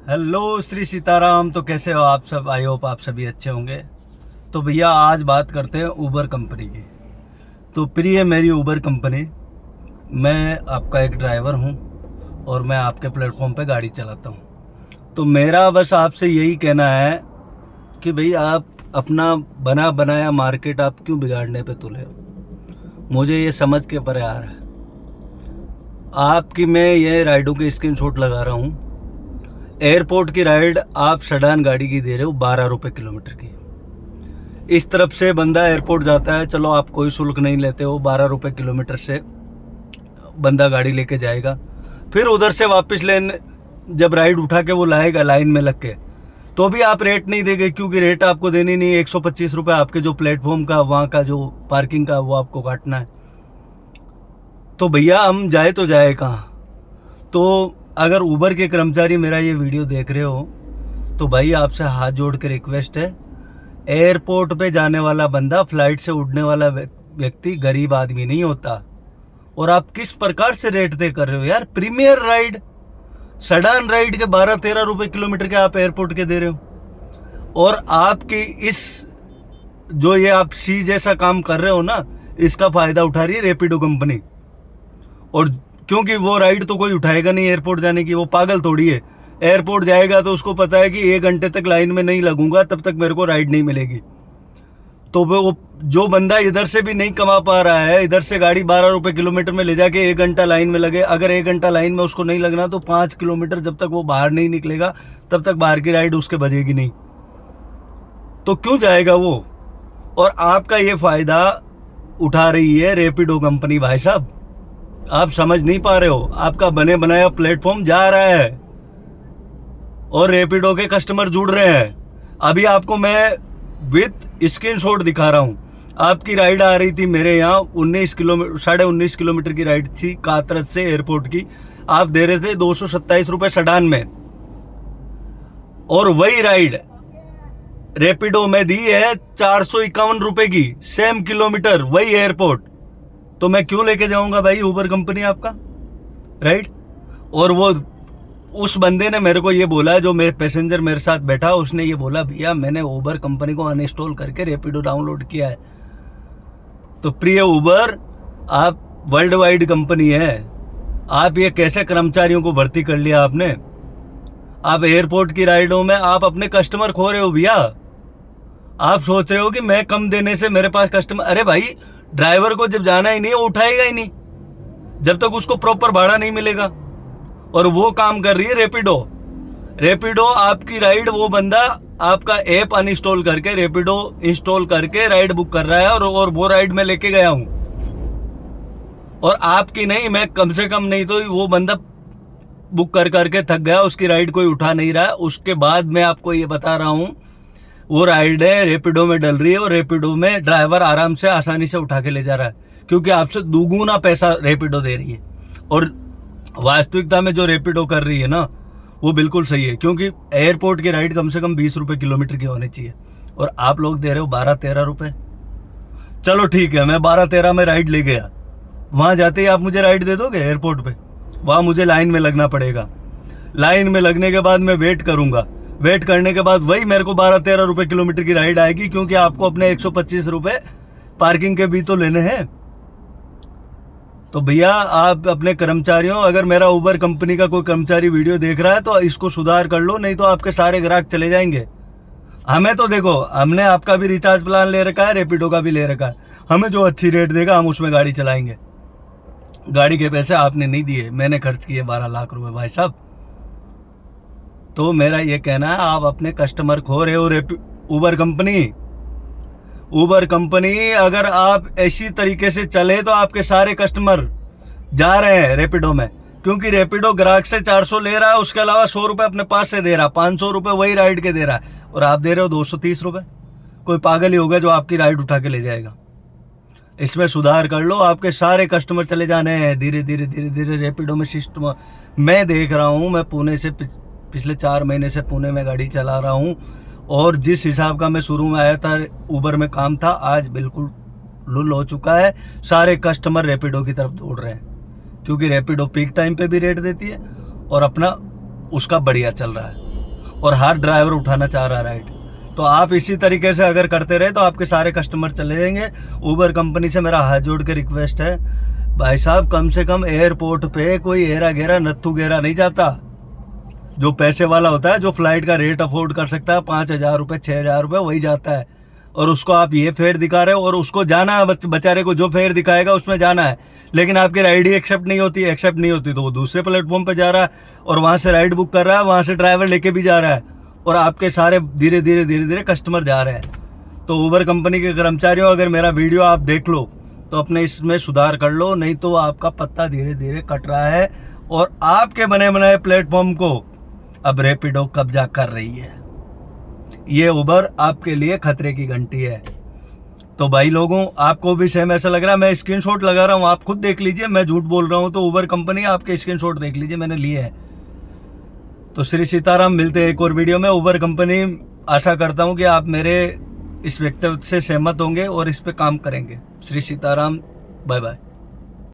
Hello Shri Sitaram. तो कैसे हो आप सब? आई होप आप सभी अच्छे होंगे। तो भैया आज बात करते हैं ऊबर कंपनी की। तो प्रिय मेरी ऊबर कंपनी, मैं आपका एक ड्राइवर हूं और मैं आपके प्लेटफॉर्म पे गाड़ी चलाता हूं। तो मेरा बस आपसे यही कहना है कि भाई आप अपना बना बनाया मार्केट आप क्यों बिगाड़ने पे तुले हो? मुझे ये समझ के परे आ रहा है। आपकी मैं ये राइडों के स्क्रीनशॉट लगा रहा हूँ। एयरपोर्ट की राइड आप सेडान गाड़ी की दे रहे हो 12 रुपये किलोमीटर की। इस तरफ से बंदा एयरपोर्ट जाता है, चलो आप कोई शुल्क नहीं लेते हो, 12 रुपये किलोमीटर से बंदा गाड़ी लेके जाएगा। फिर उधर से वापस लेने जब राइड उठा के वो लाएगा लाइन में लग के, तो भी आप रेट नहीं देंगे, क्योंकि रेट आपको देनी नहीं है। 125 रुपये आपके जो प्लेटफॉर्म का वहाँ का जो पार्किंग का वो आपको काटना है। तो भैया हम जाए तो जाए कहाँ? तो अगर ऊबर के कर्मचारी मेरा ये वीडियो देख रहे हो तो भाई आपसे हाथ जोड़ के रिक्वेस्ट है, एयरपोर्ट पे जाने वाला बंदा, फ्लाइट से उड़ने वाला व्यक्ति गरीब आदमी नहीं होता। और आप किस प्रकार से रेट तय कर रहे हो यार? प्रीमियर राइड, सडान राइड के 12-13 रुपए किलोमीटर के आप एयरपोर्ट के दे रहे हो। और आपकी इस जो ये आप सी जैसा काम कर रहे हो ना, इसका फायदा उठा रही है रैपिडो कंपनी। और क्योंकि वो राइड तो कोई उठाएगा नहीं एयरपोर्ट जाने की, वो पागल थोड़ी है। एयरपोर्ट जाएगा तो उसको पता है कि 1 घंटे तक लाइन में नहीं लगूंगा तब तक मेरे को राइड नहीं मिलेगी। तो वो जो बंदा इधर से भी नहीं कमा पा रहा है, इधर से गाड़ी 12 रुपये किलोमीटर में ले जाके 1 घंटा लाइन में लगे, अगर 1 घंटा लाइन में उसको नहीं लगना तो 5 किलोमीटर जब तक वो बाहर नहीं निकलेगा तब तक बाहर की राइड उसके बजेगी नहीं। तो क्यों जाएगा वो? और आपका ये फायदा उठा रही है रैपिडो कंपनी। भाई साहब, आप समझ नहीं पा रहे हो, आपका बने बनाया प्लेटफॉर्म जा रहा है और रैपिडो के कस्टमर जुड़ रहे हैं। अभी आपको मैं विद स्क्रीनशॉट दिखा रहा हूं। आपकी राइड आ रही थी मेरे यहाँ 19 किलोमीटर, 19.5 किलोमीटर की राइड थी कातरस से एयरपोर्ट की। आप दे रहे थे 227 रुपये सडान में, और वही राइड रैपिडो में दी है 451 रुपये की, सेम किलोमीटर वही एयरपोर्ट। तो मैं क्यों लेके जाऊंगा भाई ऊबर कंपनी आपका, राइट? और वो उस बंदे ने मेरे को ये बोला, जो मेरे पैसेंजर मेरे साथ बैठा, उसने ये बोला भैया मैंने ऊबर कंपनी को अनइंस्टॉल करके रैपिडो डाउनलोड किया है। तो प्रिय ऊबर, आप वर्ल्ड वाइड कंपनी है, आप ये कैसे कर्मचारियों को भर्ती कर लिया आपने? आप एयरपोर्ट की राइडों में आप अपने कस्टमर खो रहे हो भैया। आप सोच रहे हो कि मैं कम देने से मेरे पास कस्टमर, अरे भाई ड्राइवर को जब जाना ही नहीं वो उठाएगा ही नहीं जब तक उसको प्रॉपर भाड़ा नहीं मिलेगा। और वो काम कर रही है रैपिडो। रैपिडो आपकी राइड, वो बंदा आपका ऐप अनइंस्टॉल करके रैपिडो इंस्टॉल करके राइड बुक कर रहा है, और वो राइड मैं लेके गया हूं। और आपकी नहीं, मैं कम से कम नहीं तो वो बंदा बुक कर करके थक गया, उसकी राइड कोई उठा नहीं रहा। उसके बाद मैं आपको ये बता रहा हूं, वो राइड है रैपिडो में डल रही है, और रैपिडो में ड्राइवर आराम से आसानी से उठा के ले जा रहा है, क्योंकि आपसे दुगुना पैसा रैपिडो दे रही है। और वास्तविकता में जो रैपिडो कर रही है ना, वो बिल्कुल सही है, क्योंकि एयरपोर्ट की राइड कम से कम 20 रुपये किलोमीटर की होनी चाहिए, और आप लोग दे रहे हो 12-13 रुपये। चलो ठीक है, मैं 12-13 में राइड ले गया, वहां जाते ही आप मुझे राइड दे दोगे एयरपोर्ट पे? वहां मुझे लाइन में लगना पड़ेगा। लाइन में लगने के बाद मैं वेट करूंगा, वेट करने के बाद वही मेरे को 12-13 रुपये किलोमीटर की राइड आएगी, क्योंकि आपको अपने 125 रुपये पार्किंग के भी तो लेने हैं। तो भैया आप अपने कर्मचारियों, अगर मेरा ऊबर कंपनी का कोई कर्मचारी वीडियो देख रहा है तो इसको सुधार कर लो, नहीं तो आपके सारे ग्राहक चले जाएंगे। हमें तो देखो, हमने आपका भी रिचार्ज प्लान ले रखा है, रैपिडो का भी ले रखा है, हमें जो अच्छी रेट देगा हम उसमें गाड़ी चलाएंगे। गाड़ी के पैसे आपने नहीं दिए, मैंने खर्च किए 12 लाख रुपए भाई साहब। तो मेरा ये कहना है, आप अपने कस्टमर खो रहे हो। ऊबर कंपनी, ऊबर कंपनी, अगर आप ऐसी तरीके से चले तो आपके सारे कस्टमर जा रहे हैं रैपिडो में, क्योंकि रैपिडो ग्राहक से 400 ले रहा है, उसके अलावा 100 रुपये अपने पास से दे रहा है, 500 रुपये वही राइड के दे रहा है, और आप दे रहे हो 230 रुपये। कोई पागल ही होगा जो आपकी राइड उठा के ले जाएगा। इसमें सुधार कर लो, आपके सारे कस्टमर चले जाने हैं धीरे धीरे धीरे धीरे रैपिडो में सिस्टम। मैं देख रहा हूँ, मैं पुणे से पिछले 4 महीने से पुणे में गाड़ी चला रहा हूँ, और जिस हिसाब का मैं शुरू में आया था ऊबर में काम था, आज बिल्कुल लुल हो चुका है। सारे कस्टमर रैपिडो की तरफ दौड़ रहे हैं, क्योंकि रैपिडो पीक टाइम पे भी रेट देती है और अपना उसका बढ़िया चल रहा है। और हर ड्राइवर उठाना चाह रहा राइड। तो आप इसी तरीके से अगर करते रहे तो आपके सारे कस्टमर चले जाएंगे। उबर कंपनी से मेरा हाथ जोड़ के रिक्वेस्ट है, भाई साहब कम से कम एयरपोर्ट पे कोई हेरा घेरा नत्थू घेरा नहीं जाता। जो पैसे वाला होता है, जो फ्लाइट का रेट अफोर्ड कर सकता है 5,000 रुपये 6,000 रुपये, वही जाता है। और उसको आप ये फेयर दिखा रहे हो, और उसको जाना है बेचारे को, जो फेयर दिखाएगा उसमें जाना है। लेकिन आपकी राइड ही एक्सेप्ट नहीं होती तो वो दूसरे प्लेटफॉर्म पे जा रहा है और वहाँ से राइड बुक कर रहा है, वहाँ से ड्राइवर लेके भी जा रहा है, और आपके सारे धीरे धीरे कस्टमर जा रहे हैं। तो उबर कंपनी के कर्मचारियों, अगर मेरा वीडियो आप देख लो तो अपने इसमें सुधार कर लो, नहीं तो आपका पत्ता धीरे धीरे कट रहा है और आपके बने बनाए प्लेटफॉर्म को अब रैपिडो कब्जा कर रही है। ये उबर आपके लिए खतरे की घंटी है। तो भाई लोगों, आपको भी सेम ऐसा लग रहा है? मैं स्क्रीनशॉट लगा रहा हूँ, आप खुद देख लीजिए, मैं झूठ बोल रहा हूँ तो उबर कंपनी आपके स्क्रीनशॉट देख लीजिए, मैंने लिए हैं। तो श्री सीताराम, मिलते हैं एक और वीडियो में। उबर कंपनी, आशा करता हूँ कि आप मेरे इस वक्तव्य से सहमत होंगे और इस पे काम करेंगे। Shri Sitaram, bye bye.